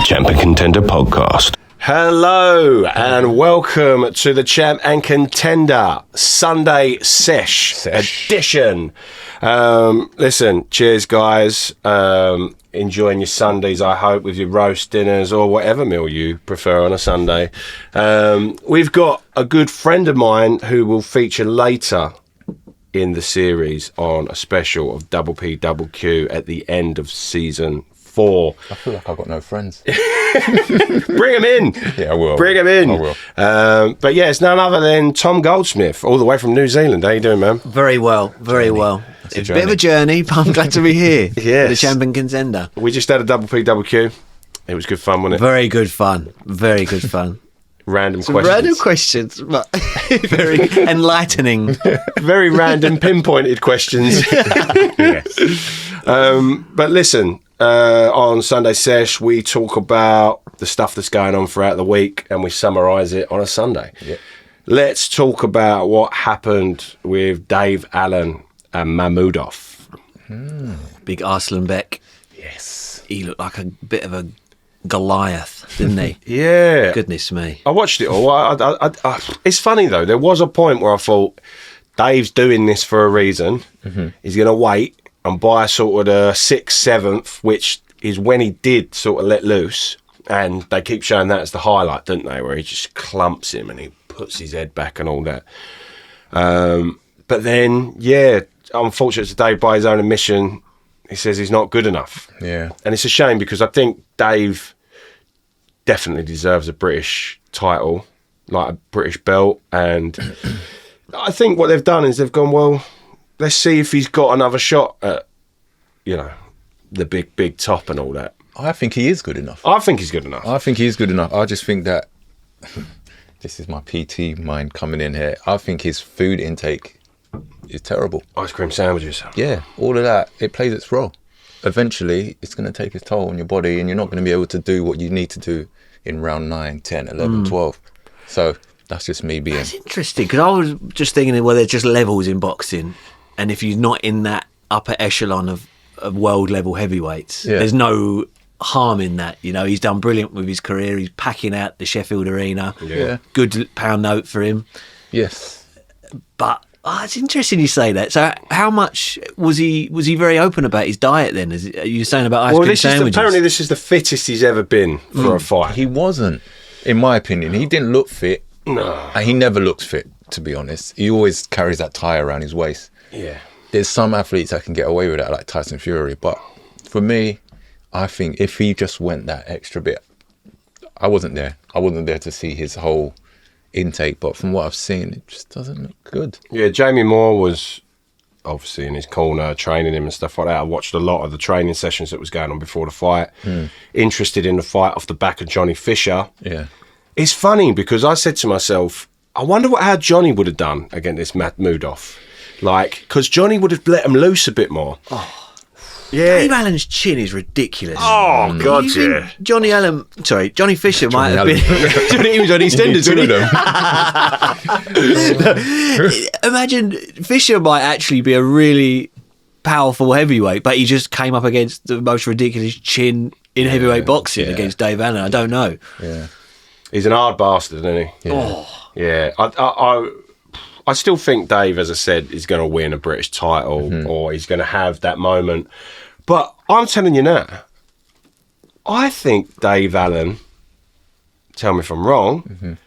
Champion Contender podcast. Hello and welcome to the Champ and Contender Sunday Sesh edition. Listen, cheers guys. Enjoying your Sundays, I hope, with your roast dinners or whatever meal you prefer on a Sunday. We've got a good friend of mine who will feature later in the series on a special of Double P Double Q at the end of season 4. I feel like I've got no friends. Bring him in. Yeah, I will. Bring him in. I will. But yeah, it's none other than Tom Goldsmith, all the way from New Zealand. How you doing, man? Very well, very well. It's a bit of a journey, but I'm glad to be here. Yes. The Champion Contender. We just had a Double P Double Q. It was good fun, wasn't it? Very good fun. Very good fun. Random Some questions. random questions, but very enlightening. Very random, pinpointed questions. Yes. But listen, on Sunday Sesh, we talk about the stuff that's going on throughout the week and we summarise it on a Sunday. Yep. Let's talk about what happened with Dave Allen and Makhmudov. Big Arslanbek. Yes. He looked like a bit of a Goliath, didn't he? Yeah. Goodness me. I watched it all. It's funny, though. There was a point where I thought, Dave's doing this for a reason. Mm-hmm. He's going to wait and buy sort of the 6th, 7th, which is when he did sort of let loose. And they keep showing that as the highlight, don't they? Where he just clumps him and he puts his head back and all that. But then, yeah, unfortunate today, by his own admission, he says he's not good enough. Yeah. And it's a shame because I think Dave definitely deserves a British title, like a British belt. And I think what they've done is they've gone, well, let's see if he's got another shot at, you know, the big top and all that. I think he is good enough. I think he's good enough. I think he is good enough. I just think that this is my PT mind coming in here. I think his food intake is terrible. Ice cream sandwiches. Yeah, all of that, it plays its role. Eventually, it's going to take its toll on your body and you're not going to be able to do what you need to do in round 9, 10, 11, 12. So that's just me being... That's interesting, because I was just thinking, well, there's just levels in boxing. And if you're not in that upper echelon of world level heavyweights, there's no harm in that. You know, he's done brilliant with his career. He's packing out the Sheffield Arena. Yeah. Good pound note for him. Yes. But it's interesting you say that. So how much was he very open about his diet then? Are you saying about ice cream sandwiches? Apparently this is the fittest he's ever been for a fight. He wasn't, in my opinion. He didn't look fit. No. And he never looked fit, to be honest. He always carries that tie around his waist. Yeah. There's some athletes that can get away with that, like Tyson Fury. But for me, I think if he just went that extra bit, I wasn't there. I wasn't there to see his whole intake, but from what I've seen, it just doesn't look good. Yeah, Jamie Moore was obviously in his corner training him and stuff like that. I watched a lot of the training sessions that was going on before the fight. Interested in the fight off the back of Johnny Fisher. Yeah. It's funny because I said to myself, I wonder how Johnny would have done against this Makhmudov. Like, because Johnny would have let him loose a bit more. Oh. Yeah. Dave Allen's chin is ridiculous. Oh, God, You think yeah. Johnny Fisher might have been... he was on EastEnders, wasn't he? Imagine Fisher might actually be a really powerful heavyweight, but he just came up against the most ridiculous chin in heavyweight boxing against Dave Allen. I don't know. Yeah. He's an hard bastard, isn't he? Yeah. Yeah. I still think Dave, as I said, is going to win a British title or he's going to have that moment. But I'm telling you now, I think Dave Allen, tell me if I'm wrong,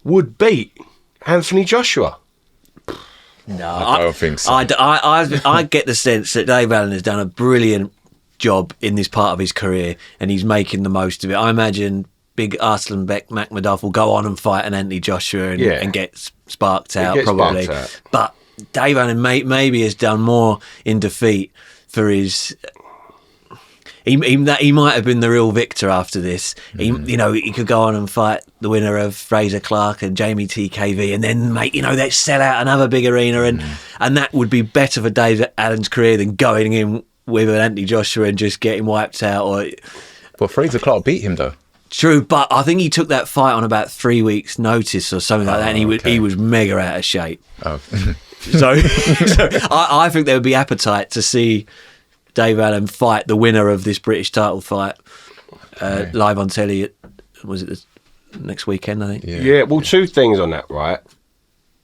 would beat Anthony Joshua. No, I don't think so. I get the sense that Dave Allen has done a brilliant job in this part of his career and he's making the most of it. I imagine big Arslanbek Makhmudov will go on and fight an Anthony Joshua and get sparked out probably. But Dave Allen maybe has done more in defeat for his... He might have been the real victor after this. He could go on and fight the winner of Fraser Clark and Jamie TKV and then that sell out another big arena and that would be better for Dave Allen's career than going in with an Anthony Joshua and just getting wiped out. But Fraser Clark beat him though. True, but I think he took that fight on about 3 weeks' notice or something like that, and he was mega out of shape. Oh. so I think there would be appetite to see Dave Allen fight the winner of this British title fight. live on telly. Was it next weekend, I think? Yeah, well, two things on that, right?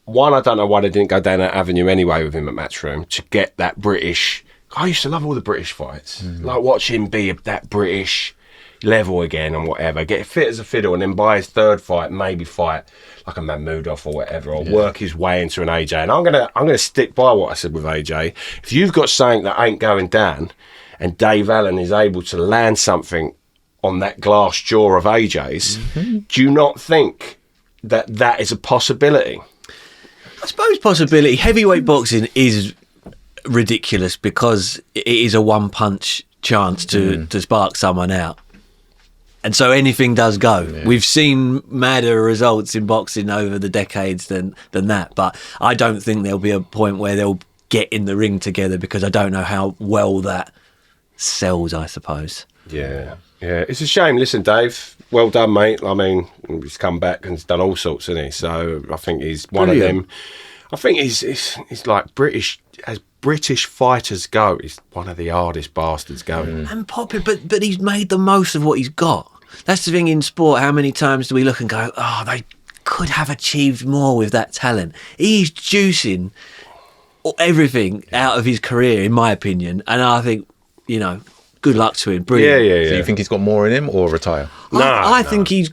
One, I don't know why they didn't go down that avenue anyway with him at Matchroom to get that British. I used to love all the British fights. Like watch him be that British level again and whatever. Get fit as a fiddle, and then by his third fight, maybe fight like a Makhmudov or whatever, or work his way into an AJ. And I'm gonna stick by what I said with AJ. If you've got something that ain't going down, and Dave Allen is able to land something on that glass jaw of AJ's, do you not think that is a possibility? I suppose possibility. Heavyweight boxing is ridiculous because it is a one-punch chance to spark someone out. And so anything does go. Yeah. We've seen madder results in boxing over the decades than that. But I don't think there'll be a point where they'll get in the ring together because I don't know how well that sells, I suppose. Yeah. Yeah, it's a shame. Listen, Dave, well done, mate. I mean, he's come back and he's done all sorts, hasn't he? So I think he's one of them. I think he's like British, as British fighters go, he's one of the hardest bastards going. And popping, but he's made the most of what he's got. That's the thing in sport. How many times do we look and go, oh, they could have achieved more with that talent? He's juicing everything out of his career, in my opinion. And I think, good luck to him. Brilliant. Yeah. So you think he's got more in him or retire? I think he's.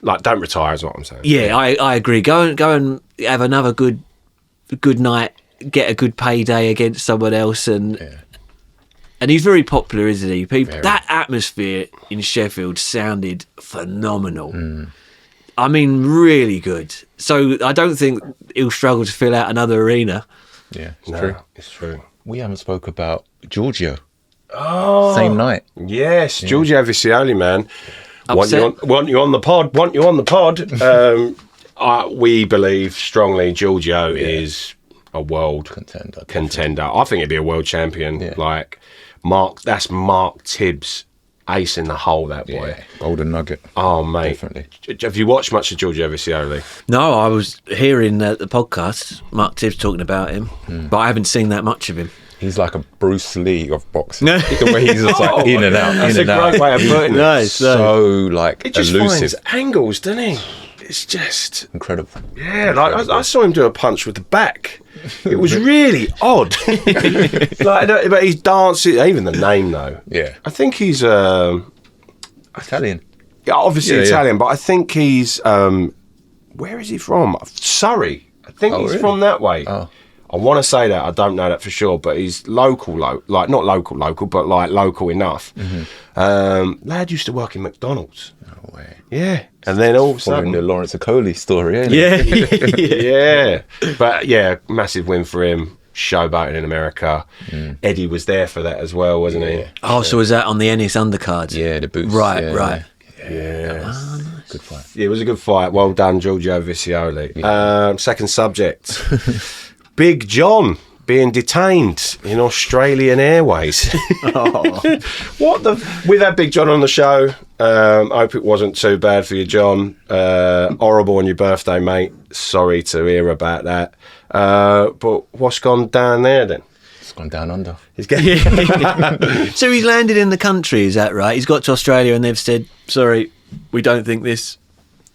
Like, don't retire is what I'm saying. Yeah, I agree. Go and have another good night. Get a good payday against someone else, and he's very popular, isn't he? That atmosphere in Sheffield sounded phenomenal. I mean, really good. So I don't think he'll struggle to fill out another arena. Yeah, true. It's true. We haven't spoke about Giorgio. Oh, same night. Yes, Giorgio Visioli, man. Want you on the pod. We believe strongly Giorgio is a world contender. I think he'd be a world champion. Yeah. Like that's Mark Tibbs ace in the hole, that boy. Yeah. Golden nugget. Oh, mate. Definitely. Have you watched much of Giorgio Visioli? No, I was hearing the podcast, Mark Tibbs talking about him, but I haven't seen that much of him. He's like a Bruce Lee of boxing. The way he's just like in and out, that's a great way of putting it. Nice. So like it just elusive. Finds angles, doesn't he? It's just incredible. Yeah, like I saw him do a punch with the back. It was really odd. But he's dancing. Even the name, though. Yeah, I think he's Italian. Yeah, obviously Italian, but I think he's where is he from? Surrey. I think he's from that way. Oh. I want to say that. I don't know that for sure, but he's local, like not local, but like local enough. Lad used to work in McDonald's. No way. Yeah, and then all of a sudden the Lawrence Okoli story, ain't it? Yeah. But yeah, massive win for him. Showboating in America. Eddie was there for that as well, wasn't he? Oh, so was that on the Ennis undercards? Yeah, the boots. Right. Yeah. Nice. Good fight. Yeah, it was a good fight. Well done, Giorgio Visioli. Yeah. Second subject. Big John being detained in Australian Airways. We've had Big John on the show. Hope it wasn't too bad for you, John. Horrible on your birthday, mate. Sorry to hear about that. But what's gone down there then? It's gone down under. So he's landed in the country, is that right? He's got to Australia and they've said, sorry, we don't think this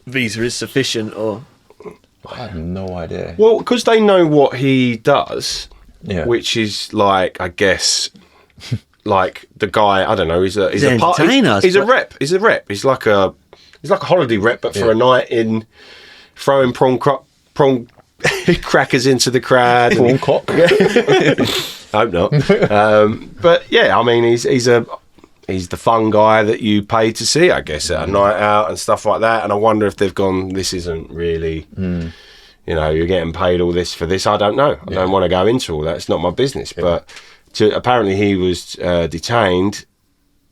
visa is sufficient, or... I have no idea. Well, because they know what he does, which is like, I guess, like the guy. I don't know. He's a entertainer. He's a rep. He's a rep. He's like a holiday rep, but for a night in throwing prawn crackers into the crowd. Prawn cock. Hope not. But yeah, I mean, he's the fun guy that you pay to see, I guess, at a night out and stuff like that. And I wonder if they've gone, this isn't really, you're getting paid all this for this. I don't know. I don't want to go into all that. It's not my business. Yeah. But apparently he was detained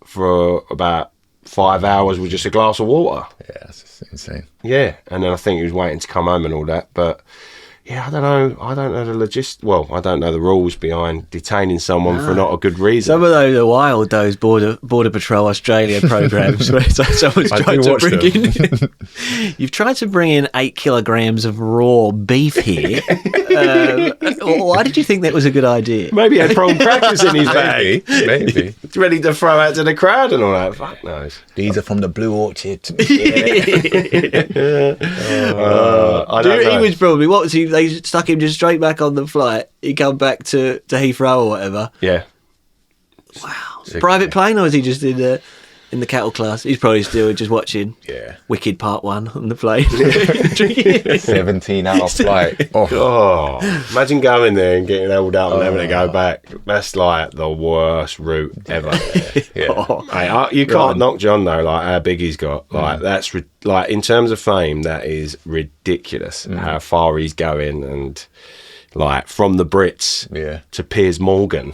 for about 5 hours with just a glass of water. Yeah, that's insane. Yeah. And then I think he was waiting to come home and all that. But Yeah, I don't know the Well, I don't know the rules behind detaining someone for not a good reason. Some of those are wild, those Border Patrol Australia programs where someone's I tried do to watch bring them. in. You've tried to bring in 8 kilograms of raw beef here. Why did you think that was a good idea? Maybe he had prawn crackers in his bag. Maybe. Ready to throw out to the crowd and all that. Fuck knows. These are from the Blue Orchard. I don't know. He was probably, what was he? They stuck him just straight back on the flight. He come back to Heathrow or whatever. Yeah. Wow. Private plane, or was he just in the cattle class? He's probably still just watching Wicked Part 1 on the plane. 17-hour flight. Oh, imagine going there and getting held up and having to go back. That's like the worst route ever. Hey, you can't knock John though. Like how big he's got. Like that's like in terms of fame, that is ridiculous. How far he's going, and like from the Brits to Piers Morgan.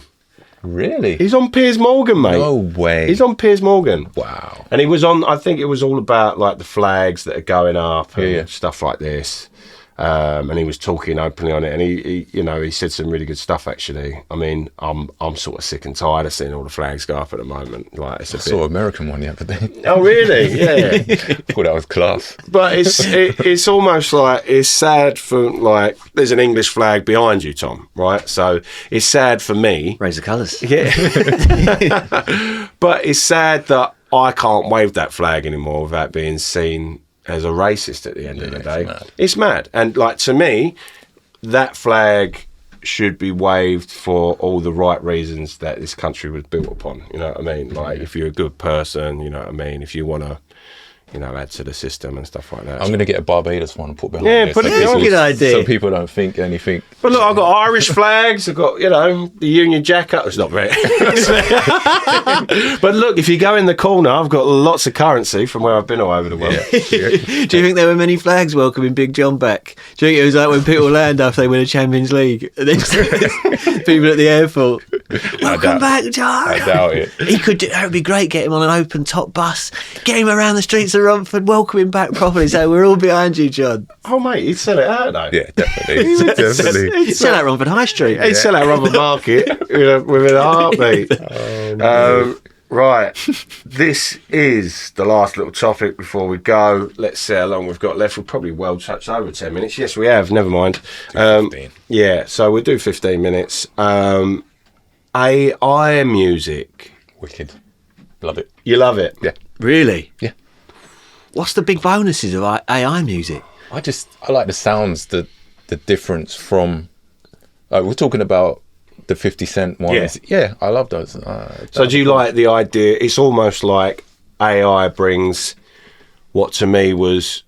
Really? He's on Piers Morgan, mate. No way. He's on Piers Morgan. Wow. And he was on, I think it was all about like the flags that are going up and stuff like this. And he was talking openly on it, and he said some really good stuff actually. I mean, I'm sort of sick and tired of seeing all the flags go up at the moment. Like it's a saw an American one the other day. Oh really? Yeah. Thought that was class. But it's almost like it's sad for like there's an English flag behind you, Tom. Right? So it's sad for me. Raise the colours. Yeah. But it's sad that I can't wave that flag anymore without being seen as a racist at the end of the day. It's mad. And like to me, that flag should be waved for all the right reasons that this country was built upon. You know what I mean? Like if you're a good person, you know what I mean? If you want to, add to the system and stuff like that. I'm going to get a Barbados one and put behind it. Put it behind. Good idea. So people don't think anything. But look, I've got Irish flags. I've got, the Union Jack up. It's not very. But look, if you go in the corner, I've got lots of currency from where I've been all over the world. Do you think there were many flags welcoming Big John back? Do you think it was like when people land after they win a Champions League? And then people at the airport. Welcome back, John. I doubt it. That would be great. Get him on an open top bus. Get him around the streets of Romford. Welcome him back properly. So we're all behind you, John. Oh, mate, he'd sell it out, though. Yeah, definitely. Definitely. He'd sell out Romford High Street. He'd sell out Romford Market within a heartbeat. Right. This is the last little topic before we go. Let's see how long we've got left. We've probably well touched over 10 minutes. Yes, we have. Never mind. 15. Yeah, so we'll do 15 minutes. AI music. Wicked. Love it. You love it? Yeah. Really? Yeah. What's the big bonuses of AI music? I like the sounds, the difference from... we're talking about the 50 Cent ones. Yeah, I love those. So do you like the idea? It's almost like AI brings what to me was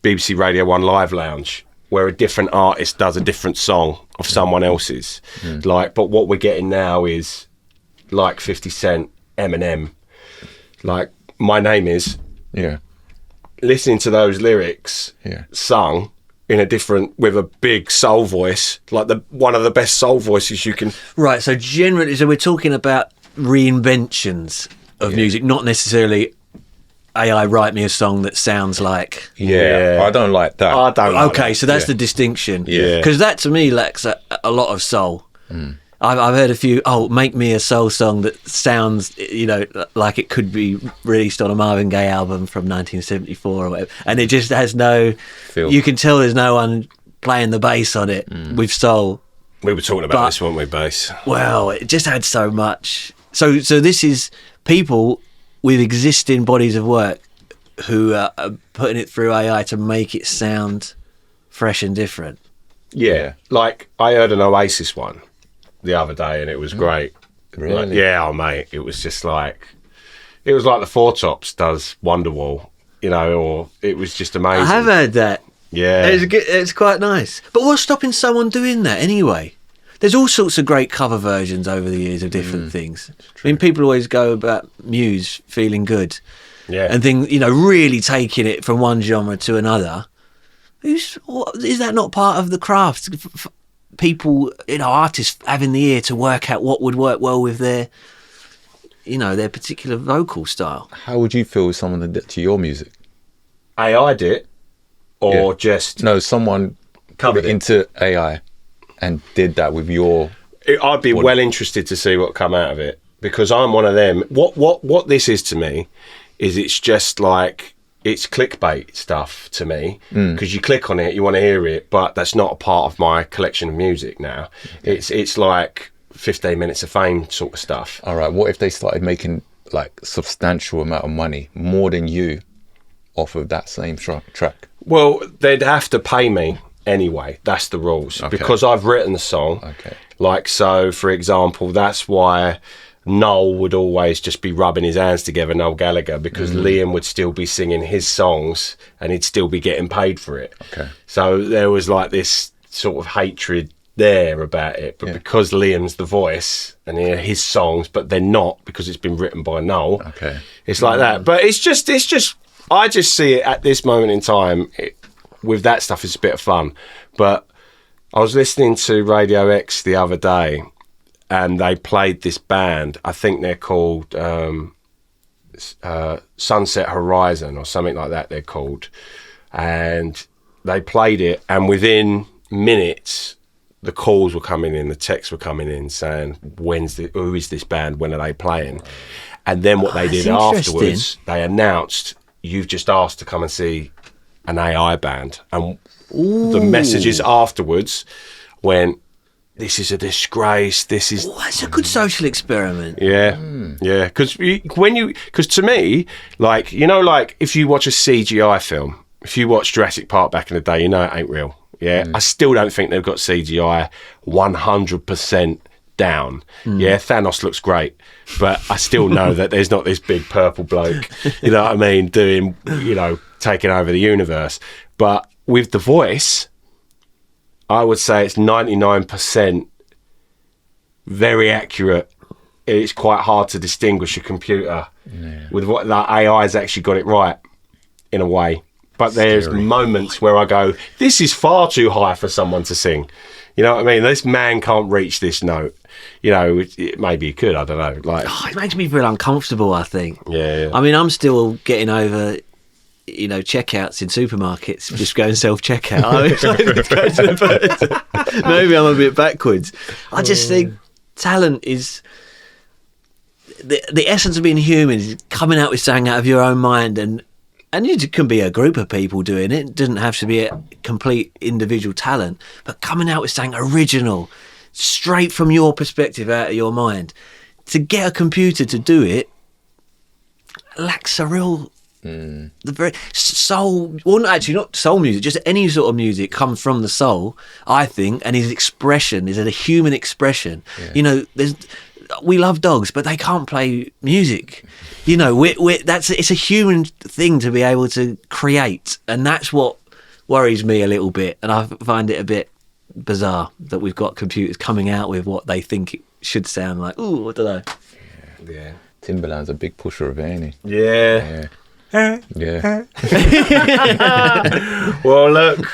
BBC Radio 1 Live Lounge, where a different artist does a different song of someone else's. But what we're getting now is like 50 Cent, Eminem, like My Name Is. Yeah. Listening to those lyrics sung in a different, with a big soul voice, like one of the best soul voices you can. Right, so generally, we're talking about reinventions of music, not necessarily AI write me a song that sounds like. Yeah. I don't like that. I don't like Okay, that. so that's the distinction. Yeah. Because that to me lacks a lot of soul. I've heard a few, make me a soul song that sounds, like it could be released on a Marvin Gaye album from 1974 or whatever. And it just has no Feel. You can tell there's no one playing the bass on it with soul. We were talking about this, weren't we, bass? Well, it just had so much. So this is people with existing bodies of work who are putting it through AI to make it sound fresh and different. Yeah. Like, I heard an Oasis one the other day and it was great. Really? Like, yeah, mate. It was just like, it was like the Four Tops does Wonderwall, or it was just amazing. I have heard that. Yeah. It's quite nice. But what's stopping someone doing that anyway? There's all sorts of great cover versions over the years of different things. I mean, people always go about Muse feeling good. Yeah. And things, really taking it from one genre to another. Is that not part of the craft? People, artists having the ear to work out what would work well with their particular vocal style. How would you feel with someone that did to your music? AI'd it, or just... No, someone put it into AI and did that with your... I'd be well interested to see what come out of it, because I'm one of them. What this is to me is it's just like, it's clickbait stuff to me, because you click on it, you want to hear it, but that's not a part of my collection of music now. It's like 15 minutes of fame sort of stuff. All right, what if they started making like substantial amount of money, more than you, off of that same track? Well, they'd have to pay me anyway. That's the rules. Okay. Because I've written the song. Okay. Like, so, for example, that's why Noel would always just be rubbing his hands together, Noel Gallagher, because Liam would still be singing his songs and he'd still be getting paid for it. Okay. So there was like this sort of hatred there about it. But because Liam's the voice and they're his songs, but they're not, because it's been written by Noel. Okay. It's like that. But it's just, I just see it at this moment in time, with that stuff, it's a bit of fun. But I was listening to Radio X the other day, and they played this band. I think they're called Sunset Horizon or something like that they're called. And they played it, and within minutes, the calls were coming in, the texts were coming in saying, who is this band? When are they playing? And then what they did afterwards, they announced, you've just asked to come and see an AI band. And the messages afterwards went, this is a disgrace. This is... that's a good social experiment. Yeah, yeah. Because to me, like, you know, like if you watch a CGI film, if you watch Jurassic Park back in the day, you know it ain't real. Yeah, I still don't think they've got CGI 100% down. Yeah, Thanos looks great, but I still know that there's not this big purple bloke, you know what I mean, doing, you know, taking over the universe. But with the voice, I would say it's 99% very accurate. It's quite hard to distinguish a computer with what that AI's actually got it right in a way. But there's moments where I go, this is far too high for someone to sing. You know what I mean? This man can't reach this note. You know, maybe he could, I don't know. Like, It makes me feel uncomfortable, I think. Yeah. I mean, I'm still getting over, you know, checkouts in supermarkets, just going self-checkout. Maybe I'm a bit backwards. I just think talent is... The essence of being human is coming out with something out of your own mind, and it can be a group of people doing it. It doesn't have to be a complete individual talent, but coming out with something original, straight from your perspective, out of your mind. To get a computer to do it lacks a real... The very soul, well, actually not soul music, just any sort of music comes from the soul, I think, and his expression is a human expression. You know, we love dogs, but they can't play music. You know, it's a human thing to be able to create, and that's what worries me a little bit. And I find it a bit bizarre that we've got computers coming out with what they think it should sound like. Ooh, I don't know. Yeah. Timbaland's a big pusher of it, ain't he? Yeah. Yeah. Well, look,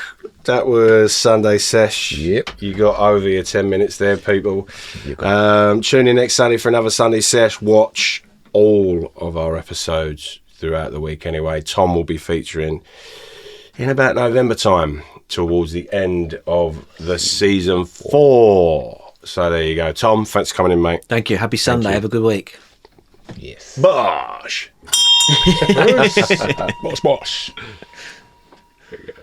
that was Sunday Sesh. Yep. You got over your 10 minutes there, people. Tune in next Sunday for another Sunday Sesh. Watch all of our episodes throughout the week anyway. Tom will be featuring in about November time towards the end of the season 4. So there you go. Tom, thanks for coming in, mate. Thank you. Happy Sunday. Have a good week. Yes. Bosh! Bosh. There you go.